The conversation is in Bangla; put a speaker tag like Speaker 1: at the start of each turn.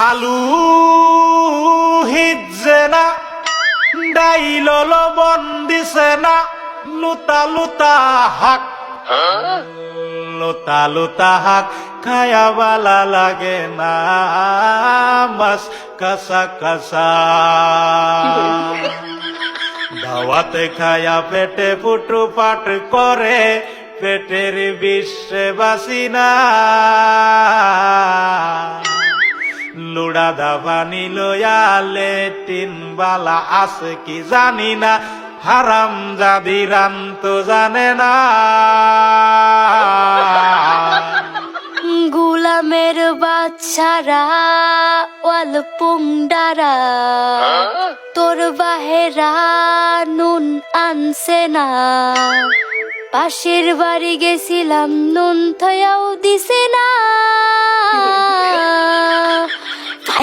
Speaker 1: আলু হিজে না ডাইল লবণ দিছে না লুতা লুতা হাক লুতা লুতা হাক খায়া বালা লাগে না মাছ কাঁচা কাঁচা দাওয়াতে খায়া পেটে ফুটু পাট করে পেটের বিশ্বে বাসি না লুড়া দাবা নিলয়ালে তিন বালা আছে কি জানি না হারাম জাদি রান তো জানে না
Speaker 2: গুলামের বাচ্চারা ওয়াল পুংডারা তোর বাহেরা নুন আনছে না পাশের বাড়ি গেছিলাম নুন থয়াও দিছে না